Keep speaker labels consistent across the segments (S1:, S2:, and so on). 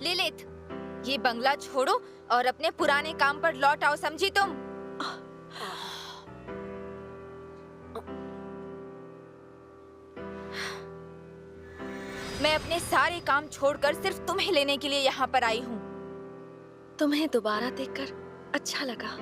S1: Lilith, ये बंगला छोड़ो और अपने पुराने काम पर लौट आओ, समझी तुम? मैं अपने सारे काम छोड़कर सिर्फ तुम्हें लेने के लिए यहाँ पर आई हूँ।
S2: तुम्हें दोबारा देखकर अच्छा लगा।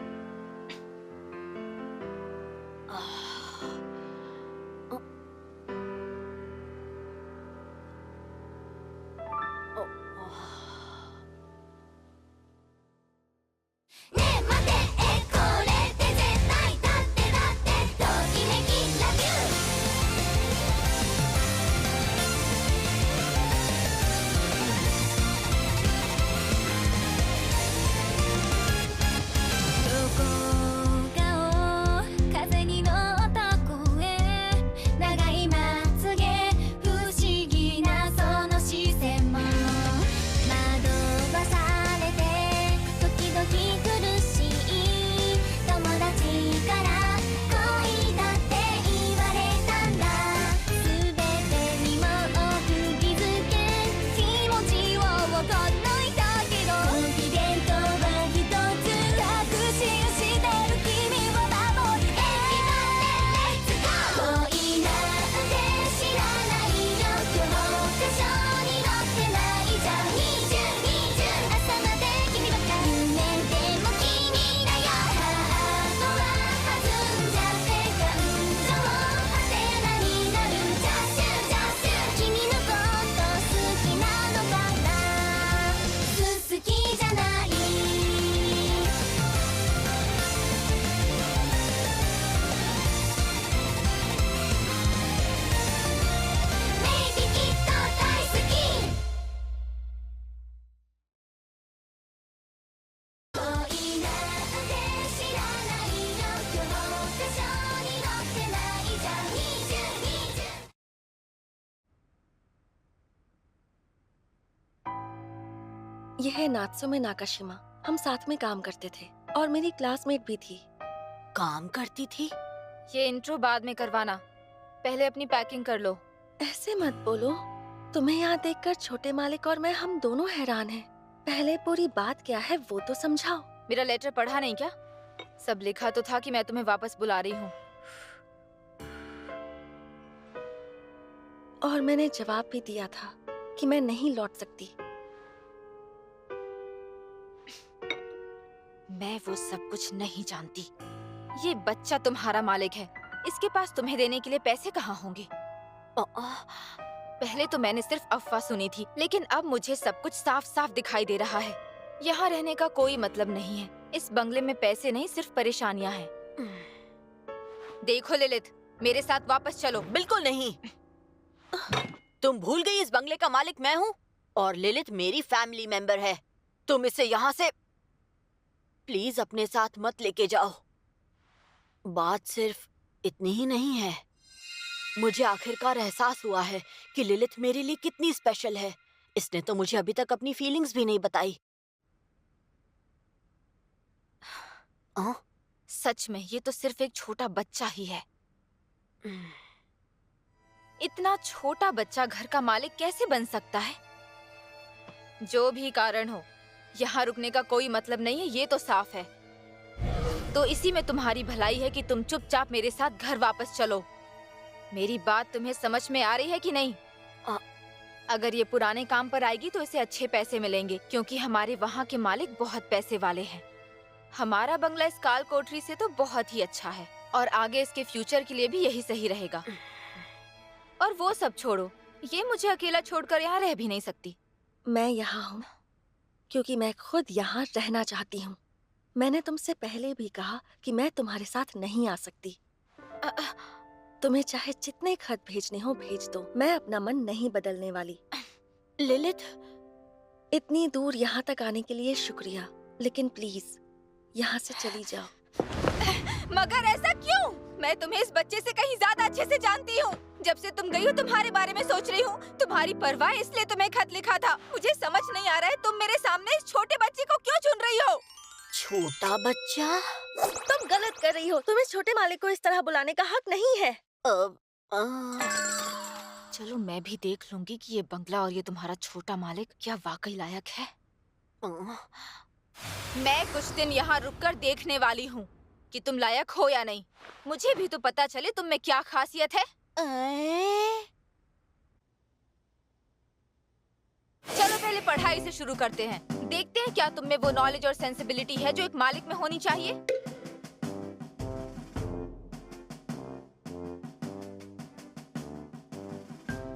S2: यह है नात्सुमे नाकाशिमा। हम साथ में काम करते थे और मेरी क्लासमेट भी थी।
S3: काम करती थी?
S1: ये इंट्रो बाद में करवाना, पहले अपनी पैकिंग कर लो।
S2: ऐसे मत बोलो। तुम्हें यहाँ देखकर छोटे मालिक और मैं हम दोनों हैरान हैं। पहले पूरी बात क्या है वो तो समझाओ।
S1: मेरा लेटर पढ़ा नहीं क्या? सब लिखा तो था कि मैं तुम्हें वापस बुला रही हूँ।
S2: और मैंने जवाब भी दिया था कि मैं नहीं लौट सकती।
S1: मैं वो सब कुछ नहीं जानती। ये बच्चा तुम्हारा मालिक है, इसके पास तुम्हें देने के लिए पैसे कहाँ होंगे? पहले तो मैंने सिर्फ अफवाह सुनी थी, लेकिन अब मुझे सब कुछ साफ साफ दिखाई दे रहा है। यहाँ रहने का कोई मतलब नहीं है। इस बंगले में पैसे नहीं, सिर्फ परेशानियाँ हैं। देखो लिलिथ, मेरे साथ वापस चलो।
S3: बिल्कुल नहीं। तुम भूल गई इस बंगले का मालिक मैं हूँ और लिलिथ मेरी फैमिली मेंबर है। तुम इसे यहाँ से प्लीज अपने साथ मत लेके जाओ। बात सिर्फ इतनी ही नहीं है। मुझे आखिरकार एहसास हुआ है कि लिलिथ मेरे लिए कितनी स्पेशल है। इसने तो मुझे अभी तक अपनी फीलिंग्स भी नहीं बताई।
S1: सच में ये तो सिर्फ एक छोटा बच्चा ही है। इतना छोटा बच्चा घर का मालिक कैसे बन सकता है? जो भी कारण हो, यहाँ रुकने का कोई मतलब नहीं है, ये तो साफ है। तो इसी में तुम्हारी भलाई है कि तुम चुपचाप मेरे साथ घर वापस चलो। मेरी बात तुम्हें समझ में आ रही है कि नहीं? अगर ये पुराने काम पर आएगी तो इसे अच्छे पैसे मिलेंगे, क्योंकि हमारे वहाँ के मालिक बहुत पैसे वाले हैं। हमारा बंगला इस काल कोठरी से तो बहुत ही अच्छा है और आगे इसके फ्यूचर के लिए भी यही सही रहेगा। और वो सब छोड़ो, ये मुझे अकेला छोड़कर यहाँ रह भी नहीं सकती।
S2: मैं यहाँ हूँ क्योंकि मैं खुद यहाँ रहना चाहती हूँ। मैंने तुमसे पहले भी कहा कि मैं तुम्हारे साथ नहीं आ सकती। तुम्हें चाहे जितने खत भेजने हो भेज दो, मैं अपना मन नहीं बदलने वाली।
S3: लिलिथ,
S2: इतनी दूर यहाँ तक आने के लिए शुक्रिया, लेकिन प्लीज यहाँ से चली जाओ।
S1: मगर ऐसा क्यों? मैं तुम्हें इस बच्चे से कहीं ज्यादा अच्छे से जानती हूँ। जब से तुम गई हो तुम्हारे बारे में सोच रही हूँ। तुम्हारी परवाह इसलिए तुम्हें खत लिखा था। मुझे समझ नहीं आ रहा है तुम मेरे सामने इस छोटे बच्चे को क्यों चुन रही हो?
S3: छोटा बच्चा?
S2: तुम गलत कर रही हो। तुम्हें छोटे मालिक को इस तरह बुलाने का हक नहीं है।
S1: चलो मैं भी देख लूंगी कि ये बंगला और ये तुम्हारा छोटा मालिक क्या वाकई लायक है। मैं कुछ दिन यहाँ रुककर देखने वाली हूँ कि तुम लायक हो या नहीं। मुझे भी तो पता चले तुम में क्या खासियत है। चलो पहले पढ़ाई से शुरू करते हैं। देखते हैं क्या तुम में वो नॉलेज और सेंसिबिलिटी है जो एक मालिक में होनी चाहिए।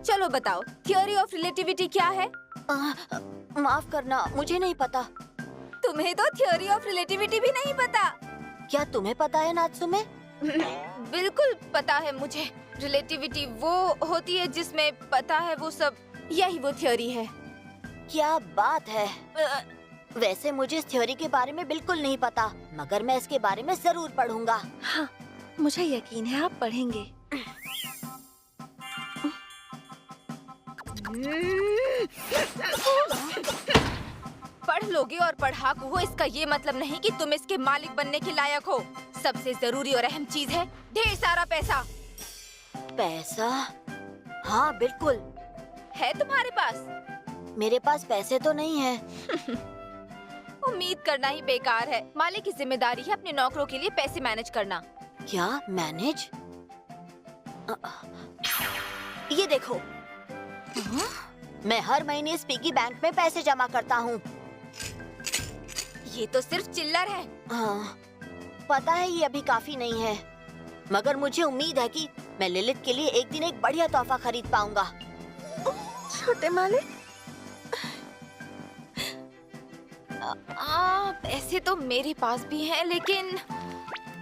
S1: चलो बताओ, थ्योरी ऑफ रिलेटिविटी क्या है?
S3: माफ करना, मुझे नहीं पता।
S1: तुम्हें तो थ्योरी ऑफ रिलेटिविटी भी नहीं पता?
S3: क्या तुम्हें पता है नात्सुमे?
S1: बिल्कुल पता है मुझे। रिलेटिविटी वो होती है जिसमें पता है वो सब, यही वो थ्योरी है।
S3: क्या बात है। वैसे मुझे इस थ्योरी के बारे में बिल्कुल नहीं पता, मगर मैं इसके बारे में जरूर पढ़ूंगा।
S2: हाँ, मुझे यकीन है आप पढ़ेंगे।
S1: पढ़ लोगे और पढ़ाकू हो, इसका ये मतलब नहीं कि तुम इसके मालिक बनने के लायक हो। सबसे जरूरी और अहम चीज है ढेर सारा पैसा।
S3: पैसा? हाँ बिल्कुल।
S1: है तुम्हारे पास?
S3: मेरे पास पैसे तो नहीं है।
S1: उम्मीद करना ही बेकार है। मालिक की जिम्मेदारी है अपने नौकरों के लिए पैसे मैनेज करना।
S3: क्या मैनेज? ये देखो, मैं हर महीने इस पिगी बैंक में पैसे जमा करता हूँ।
S1: ये तो सिर्फ चिल्लर है।
S3: हाँ, पता है ये अभी काफी नहीं है, मगर मुझे उम्मीद है कि मैं लिलित के लिए एक दिन एक बढ़िया तोहफा खरीद पाऊंगा।
S2: छोटे मालिक,
S1: पैसे तो मेरे पास भी हैं, लेकिन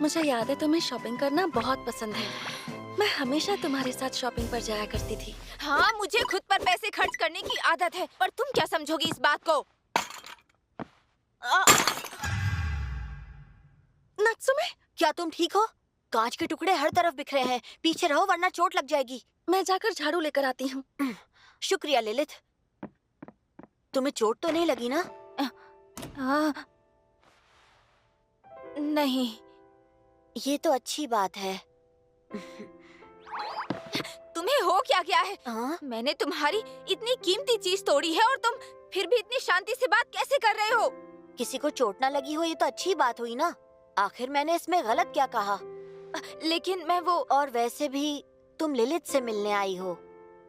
S2: मुझे याद है तुम्हें शॉपिंग करना बहुत पसंद है। मैं हमेशा तुम्हारे साथ शॉपिंग पर जाया करती थी।
S1: हाँ, मुझे खुद पर पैसे खर्च करने की आदत है, पर तुम क्या समझोगी इस बात को?
S2: नात्सुमे,
S3: क्या तुम ठीक हो? कांच के टुकड़े हर तरफ बिखरे हैं। पीछे रहो वरना चोट लग जाएगी।
S2: मैं जाकर झाड़ू लेकर आती हूँ।
S3: शुक्रिया लिलित। तुम्हें चोट तो नहीं लगी ना?
S1: नहीं।
S3: ये तो अच्छी बात है।
S1: तुम्हें हो क्या गया है? मैंने तुम्हारी इतनी कीमती चीज तोड़ी है और तुम फिर भी इतनी शांति से बात कैसे कर रहे हो?
S3: किसी को चोट ना लगी हो ये तो अच्छी बात हुई ना। आखिर मैंने इसमें गलत क्या कहा?
S1: लेकिन मैं वो...
S3: और वैसे भी तुम लिलित से मिलने आई हो,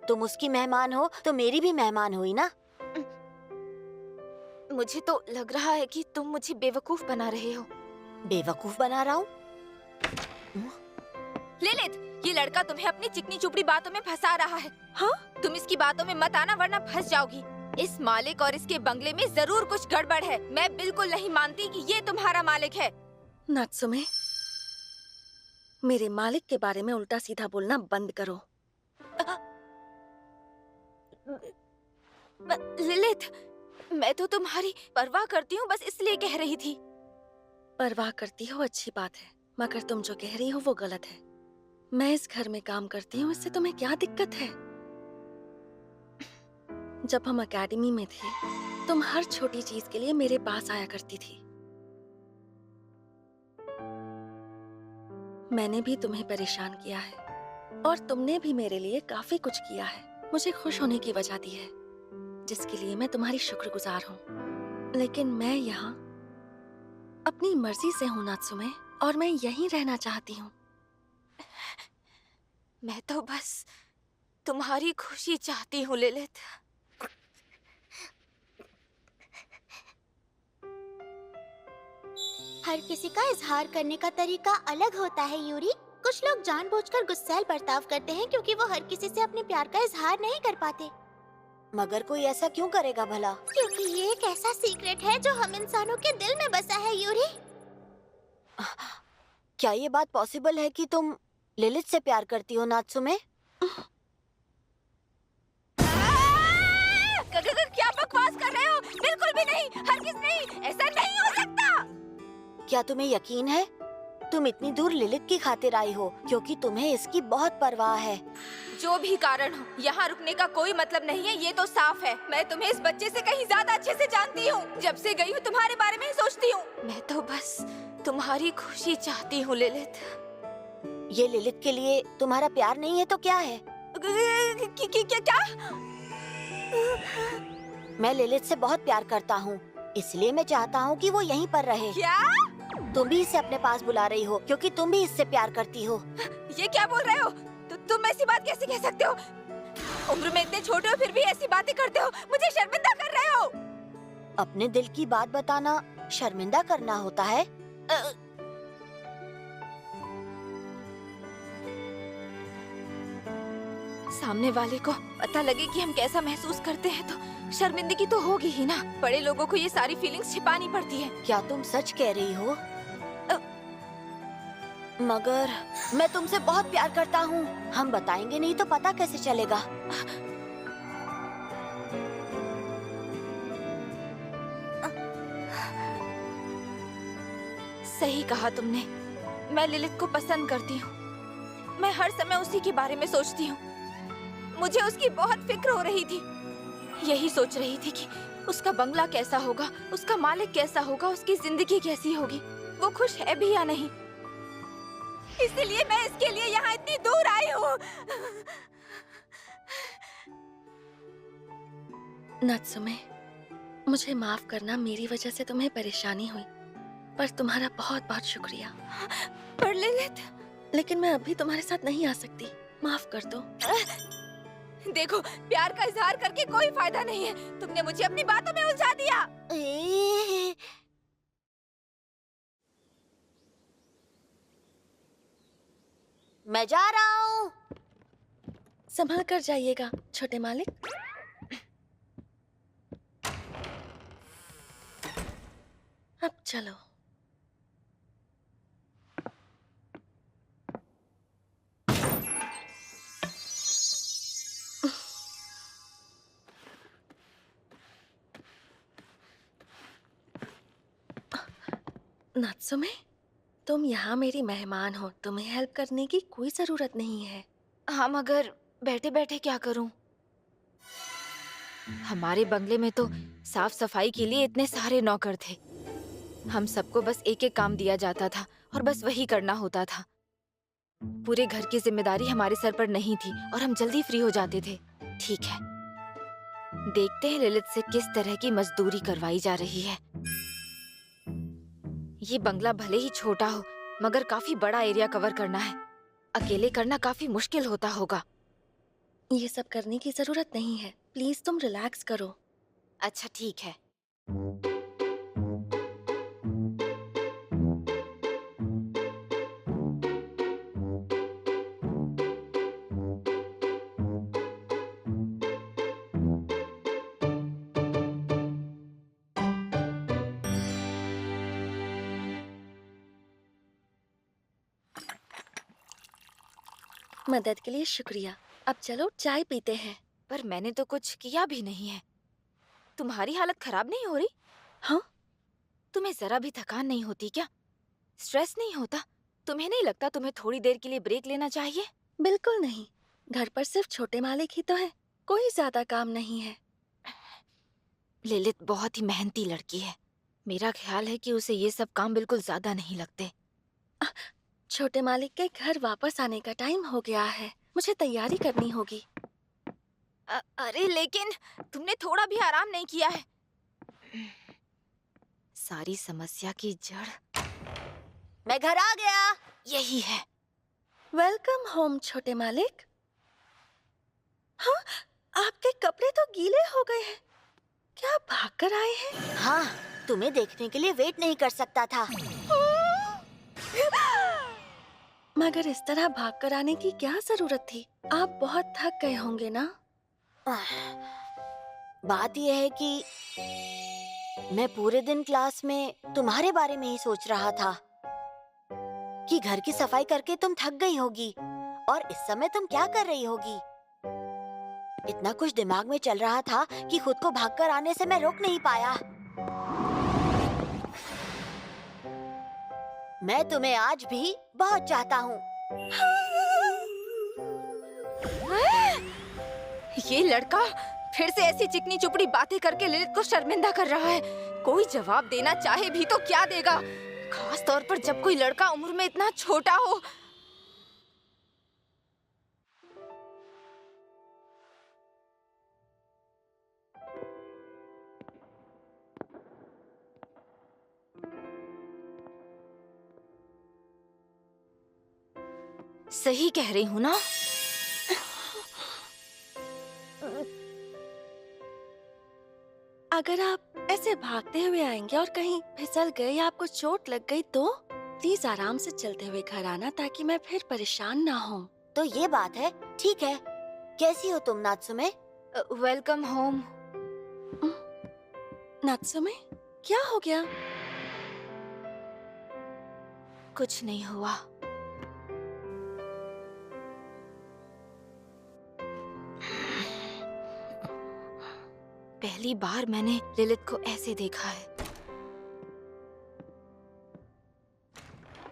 S3: तुम उसकी मेहमान हो तो मेरी भी मेहमान हुई ना।
S1: मुझे तो लग रहा है कि तुम मुझे बेवकूफ बना रहे हो।
S3: बेवकूफ बना रहा हूँ?
S1: लिलित, ये लड़का तुम्हें अपनी चिकनी चुपड़ी बातों में फंसा रहा है। हाँ? तुम इसकी बातों में मत आना वरना फंस जाओगी। इस मालिक और इसके बंगले में जरूर कुछ गड़बड़ है। मैं बिल्कुल नहीं मानती कि ये तुम्हारा मालिक है।
S2: नात्सुमे, मेरे मालिक के बारे में उल्टा सीधा बोलना बंद करो।
S1: लिलित, मैं तो तुम्हारी परवाह करती हूँ, बस इसलिए कह रही थी।
S2: परवाह करती हो अच्छी बात है, मगर तुम जो कह रही हो वो गलत है। मैं इस घर में काम करती हूँ, इससे तुम्हें क्या दिक्कत है? जब हम एकेडमी में थे, तुम हर छोटी चीज के लिए मेरे पास आया करती थी। मैंने भी तुम्हें परेशान किया है और तुमने भी मेरे लिए काफी कुछ किया है। मुझे खुश होने की वजह दी है, जिसके लिए मैं तुम्हारी शुक्रगुजार हूँ। लेकिन मैं यहाँ अपनी मर्जी से हूँ नात्सुमे, और मैं यहीं रहना चाहती हूँ।
S1: मैं तो बस तुम्हारी खुशी चाहती हूँ लिलित।
S4: हर किसी का इजहार करने का तरीका अलग होता है यूरी। कुछ लोग जानबूझकर गुस्सैल बर्ताव करते हैं क्योंकि वो हर किसी से अपने प्यार का इजहार नहीं कर पाते।
S3: मगर कोई ऐसा क्यों करेगा भला?
S4: क्योंकि ये एक ऐसा सीक्रेट है जो हम इंसानों के दिल में बसा है यूरी।
S3: क्या ये बात पॉसिबल है कि तुम लिलित से प्यार करती हो नात्सुमे?
S1: क्या बकवास कर रहे हो? बिल्कुल भी नहीं, हरगिज़ नहीं, ऐसा नहीं हो सकता।
S3: क्या तुम्हें यकीन है? तुम इतनी दूर लिलित की खातिर आई हो क्योंकि तुम्हें इसकी बहुत परवाह है।
S1: जो भी कारण हो, यहाँ रुकने का कोई मतलब नहीं है, ये तो साफ है। मैं तुम्हें इस बच्चे से कहीं ज्यादा अच्छे से जानती हूँ। जब से गई हूँ तुम्हारे बारे में ही सोचती हूँ। मैं तो बस तुम्हारी खुशी चाहती हूँ लिलित।
S3: ये लिलित के लिए तुम्हारा प्यार नहीं है तो क्या है?
S1: क्या?
S3: मैं लिलित से बहुत प्यार करता हूँ, इसलिए मैं चाहता हूँ कि वो यहीं पर रहे।
S1: क्या?
S3: तुम भी इसे अपने पास बुला रही हो क्योंकि तुम भी इससे प्यार करती हो।
S1: ये क्या बोल रहे हो? तुम ऐसी बात कैसे कह सकते हो? उम्र में इतने छोटे हो फिर भी ऐसी बातें करते हो, मुझे शर्मिंदा कर रहे हो।
S3: अपने दिल की बात बताना शर्मिंदा करना होता है?
S1: सामने वाले को पता लगे कि हम कैसा महसूस करते हैं तो शर्मिंदगी तो होगी ही ना। बड़े लोगों को ये सारी फीलिंग्स छिपानी पड़ती है।
S3: क्या तुम सच कह रही हो? मगर मैं तुमसे बहुत प्यार करता हूँ। हम बताएंगे नहीं तो पता कैसे चलेगा?
S1: सही कहा तुमने। मैं लिलित को पसंद करती हूँ। मैं हर समय उसी के बारे में सोचती हूँ। मुझे उसकी बहुत फिक्र हो रही थी। यही सोच रही थी कि उसका बंगला कैसा होगा, उसका मालिक कैसा होगा, उसकी जिंदगी कैसी होगी, वो खुश है भी या नहीं। इसलिए मैं इसके लिए यहाँ इतनी दूर आई हूँ।
S2: नात्सुमे, मुझे माफ करना, मेरी वजह से तुम्हें परेशानी हुई, पर तुम्हारा बहुत बहुत शुक्रिया।
S1: पर लिलित,
S2: लेकिन मैं अभी तुम्हारे साथ नहीं आ सकती, माफ कर दो।
S1: देखो, प्यार का इजहार करके कोई फायदा नहीं है। तुमने मुझे अपनी बातों में उलझा दिया।
S3: मैं जा रहा हूँ।
S2: संभल कर जाइएगा छोटे मालिक। अब चलो। नात्सुमे, तुम यहाँ मेरी मेहमान हो, तुम्हें हेल्प करने की कोई जरूरत नहीं है।
S1: हाँ, मगर बैठे बैठे क्या करूं? हमारे बंगले में तो साफ सफाई के लिए इतने सारे नौकर थे। हम सबको बस एक एक काम दिया जाता था और बस वही करना होता था। पूरे घर की जिम्मेदारी हमारे सर पर नहीं थी और हम जल्दी फ्री हो जाते थे। ठीक है, देखते हैं लिलित से किस तरह की मजदूरी करवाई जा रही है। ये बंगला भले ही छोटा हो, मगर काफी बड़ा एरिया कवर करना है। अकेले करना काफी मुश्किल होता होगा।
S2: ये सब करने की जरूरत नहीं है, प्लीज तुम रिलैक्स करो।
S1: अच्छा, ठीक है।
S2: मदद के लिए शुक्रिया। अब चलो चाय पीते हैं।
S1: पर मैंने तो कुछ किया भी नहीं है। तुम्हारी हालत खराब नहीं हो रही?
S2: हाँ?
S1: तुम्हें जरा भी थकान नहीं होती क्या? स्ट्रेस नहीं होता? तुम्हें नहीं लगता तुम्हें थोड़ी देर के लिए ब्रेक लेना चाहिए?
S2: बिल्कुल नहीं, घर पर सिर्फ छोटे मालिक ही तो है, कोई ज्यादा काम नहीं है।
S1: लिलित बहुत ही मेहनती लड़की है। मेरा ख्याल है कि उसे ये सब काम बिल्कुल ज्यादा नहीं लगते।
S2: छोटे मालिक के घर वापस आने का टाइम हो गया है, मुझे तैयारी करनी होगी।
S1: अरे लेकिन तुमने थोड़ा भी आराम नहीं किया है। सारी समस्या की जड़
S3: मैं घर आ गया।
S1: यही है।
S2: वेलकम होम छोटे मालिक। हाँ, आपके कपड़े तो गीले हो गए हैं। क्या आप भागकर आए हैं?
S3: हाँ, तुम्हें देखने के लिए वेट नहीं कर सकता था।
S2: मगर इस तरह भागकर आने की क्या जरूरत थी? आप बहुत थक गए होंगे ना?
S3: बात यह है कि मैं पूरे दिन क्लास में तुम्हारे बारे में ही सोच रहा था कि घर की सफाई करके तुम थक गई होगी और इस समय तुम क्या कर रही होगी। इतना कुछ दिमाग में चल रहा था कि खुद को भागकर आने से मैं रोक नहीं पाया। मैं तुम्हें आज भी बहुत चाहता हूँ।
S1: ये लड़का फिर से ऐसी चिकनी चुपड़ी बातें करके लिलित को शर्मिंदा कर रहा है। कोई जवाब देना चाहे भी तो क्या देगा, खास तौर पर जब कोई लड़का उम्र में इतना छोटा हो। सही कह रही हूँ ना?
S2: अगर आप ऐसे भागते हुए आएंगे और कहीं फिसल गए या आपको चोट लग गई तो प्लीज आराम से चलते हुए घर आना ताकि मैं फिर परेशान ना हूँ।
S3: तो ये बात है, ठीक है। कैसी हो तुम नात्सुमे?
S1: Welcome home.
S2: नात्सुमे, क्या हो गया?
S1: कुछ नहीं हुआ। पहली बार मैंने लिलित को ऐसे देखा है।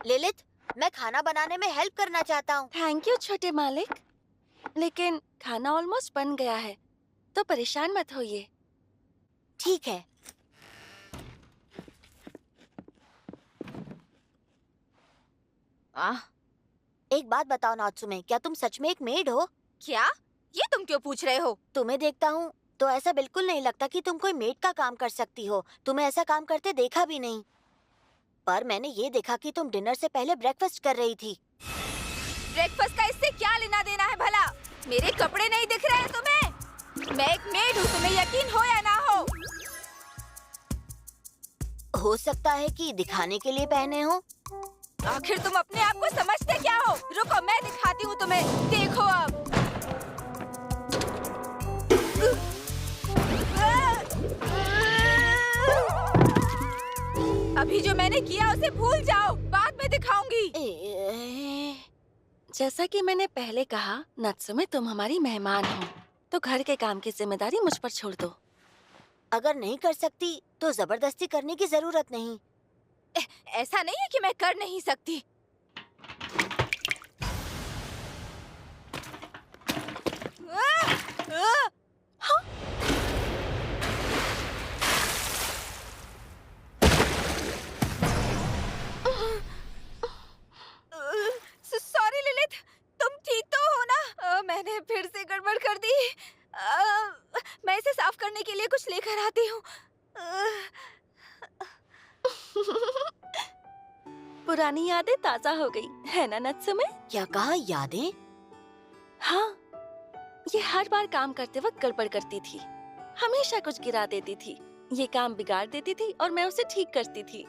S3: लिलित, मैं खाना बनाने में हेल्प करना चाहता हूँ।
S2: थैंक यू छोटे मालिक, लेकिन खाना ऑलमोस्ट बन गया है तो परेशान मत होइए।
S3: ठीक है। एक बात बताओ नात्सुमे, क्या तुम सच में एक मेड हो?
S1: क्या? ये तुम क्यों पूछ रहे हो?
S3: तुम्हें देखता हूँ तो ऐसा बिल्कुल नहीं लगता कि तुम कोई मेड का काम कर सकती हो। तुम्हें ऐसा काम करते देखा भी नहीं। पर मैंने ये देखा कि तुम डिनर से पहले ब्रेकफास्ट कर रही थी।
S1: ब्रेकफास्ट का इससे क्या लेना देना है भला? मेरे कपड़े नहीं दिख रहे हैं तुम्हें? मैं एक मेड हूँ, तुम्हें यकीन हो या ना हो।
S3: हो सकता है कि दिखाने के लिए पहने हो।
S1: आखिर तुम अपने आप को समझते क्या हो? रुको, मैं दिखाती हूँ तुम्हें। देखो अब। अभी जो मैंने किया उसे भूल जाओ, बाद में दिखाऊंगी।
S2: जैसा कि मैंने पहले कहा, नात्सुमे तुम हमारी मेहमान हो तो घर के काम की जिम्मेदारी मुझ पर छोड़ दो।
S3: अगर नहीं कर सकती तो जबरदस्ती करने की जरूरत नहीं।
S1: ऐसा नहीं है कि मैं कर नहीं सकती।
S2: हाँ?
S1: सॉरी लिलित, तुम ठीक तो हो ना? मैंने फिर से गड़बड़ कर दी। मैं इसे साफ करने के लिए कुछ लेकर आती हूँ।
S2: पुरानी यादें ताजा हो गई है ना नात्सुमे?
S3: क्या कहा, यादें?
S2: हाँ, ये हर बार काम करते वक्त गड़बड़ करती थी, हमेशा कुछ गिरा देती थी, ये काम बिगाड़ देती थी और मैं उसे ठीक करती थी।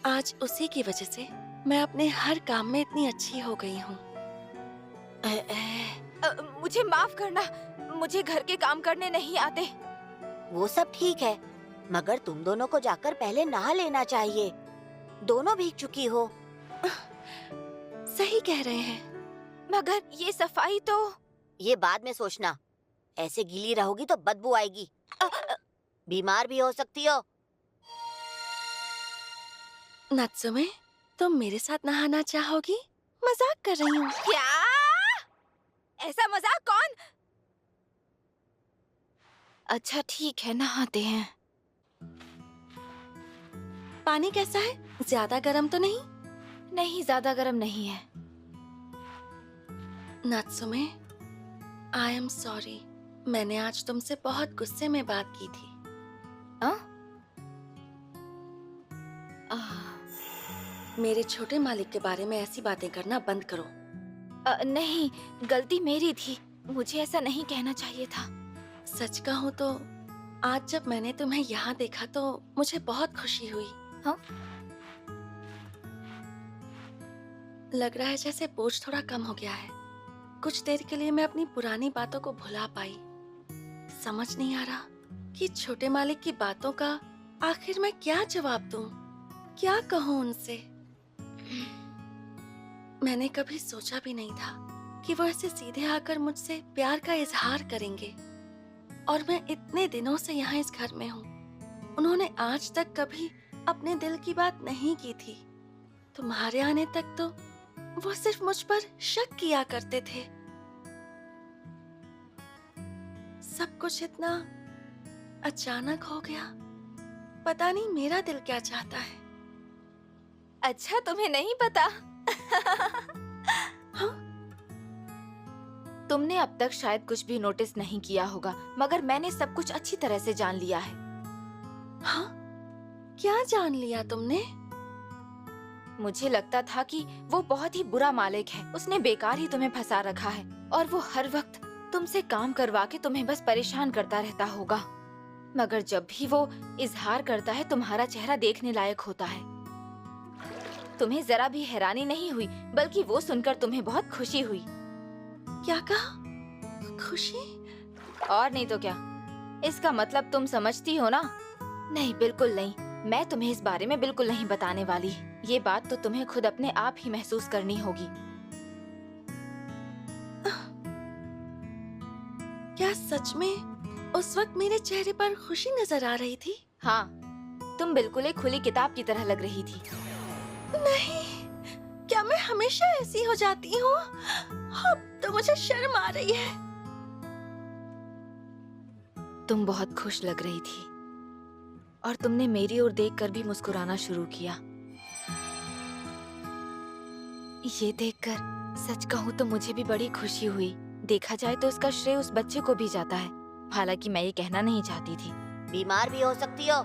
S2: आज उसी की वजह से मैं अपने हर काम में इतनी अच्छी हो गई हूँ।
S1: मुझे माफ करना, मुझे घर के काम करने नहीं आते।
S3: वो सब ठीक है, मगर तुम दोनों को जाकर पहले नहा लेना चाहिए। दोनों भीग चुकी हो।
S2: सही कह रहे हैं।
S1: मगर ये सफाई तो...
S3: ये बाद में सोचना। ऐसे गीली रहोगी तो बदबू आएगी। बीमार भी हो सकती हो।
S2: नात्सुमे, तुम मेरे साथ नहाना चाहोगी? मजाक कर रही हूँ।
S1: क्या? ऐसा मजाक कौन? अच्छा ठीक है, नहाते हैं।
S2: पानी कैसा है? ज्यादा गर्म तो नहीं?
S1: नहीं, ज्यादा गर्म नहीं है।
S2: नात्सुमे, आई एम सॉरी। मैंने आज तुमसे बहुत गुस्से में बात की थी। मेरे छोटे मालिक के बारे में ऐसी बातें करना बंद करो।
S1: नहीं, गलती मेरी थी। मुझे ऐसा नहीं कहना चाहिए था।
S2: सच कहूँ तो आज जब मैंने तुम्हें यहाँ देखा तो मुझे बहुत खुशी हुई।
S1: हाँ?
S2: लग रहा है जैसे बोझ थोड़ा कम हो गया है। कुछ देर के लिए मैं अपनी पुरानी बातों को भुला पाई। समझ नहीं आ रहा कि छोटे मालिक की बातों का आखिर मैं क्या जवाब दूं, क्या कहूं उनसे। मैंने कभी सोचा भी नहीं था कि वो ऐसे सीधे आकर मुझसे प्यार का इजहार करेंगे। और मैं इतने दिनों से यहाँ इस घर में हूँ, उन्होंने आज तक कभी अपने दिल की बात नहीं की थी। तुम्हारे आने तक तो वो सिर्फ मुझ पर शक किया करते थे। सब कुछ इतना अचानक हो गया। पता नहीं मेरा दिल क्या चाहता है।
S1: अच्छा, तुम्हें नहीं पता?
S2: हाँ?
S1: तुमने अब तक शायद कुछ भी नोटिस नहीं किया होगा, मगर मैंने सब कुछ अच्छी तरह से जान लिया है।
S2: हाँ? क्या जान लिया तुमने?
S1: मुझे लगता था कि वो बहुत ही बुरा मालिक है। उसने बेकार ही तुम्हें फंसा रखा है और वो हर वक्त तुमसे काम करवा के तुम्हें बस परेशान करता रहता होगा। मगर जब भी वो इजहार करता है, तुम्हारा चेहरा देखने लायक होता है। तुम्हें जरा भी हैरानी नहीं हुई, बल्कि वो सुनकर तुम्हें बहुत खुशी हुई।
S2: क्या कहा? खुशी?
S1: और नहीं तो क्या। इसका मतलब तुम समझती हो ना? नहीं, बिल्कुल नहीं। मैं तुम्हें इस बारे में बिल्कुल नहीं बताने वाली। ये बात तो तुम्हें खुद अपने आप ही महसूस करनी होगी।
S2: क्या सच में उस वक्त मेरे चेहरे पर खुशी नजर आ रही थी?
S1: हाँ, तुम बिल्कुल एक खुली किताब की तरह लग रही थी।
S2: नहीं, क्या मैं हमेशा ऐसी हो जाती हूँ? अब तो मुझे शर्म आ रही है।
S1: तुम बहुत खुश लग रही थी और तुमने मेरी ओर देखकर भी मुस्कुराना शुरू किया। ये देखकर सच कहूँ तो मुझे भी बड़ी खुशी हुई। देखा जाए तो इसका श्रेय उस बच्चे को भी जाता है। हालांकि मैं ये कहना नहीं चाहती थी।
S3: बीमार भी हो सकती हो।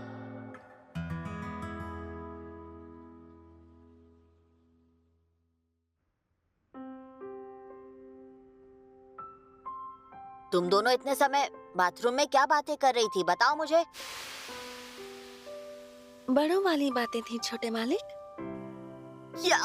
S3: तुम दोनों इतने समय बाथरूम में क्या बातें कर रही थी, बताओ मुझे।
S2: बड़ों वाली बातें थी छोटे मालिक।
S3: क्या?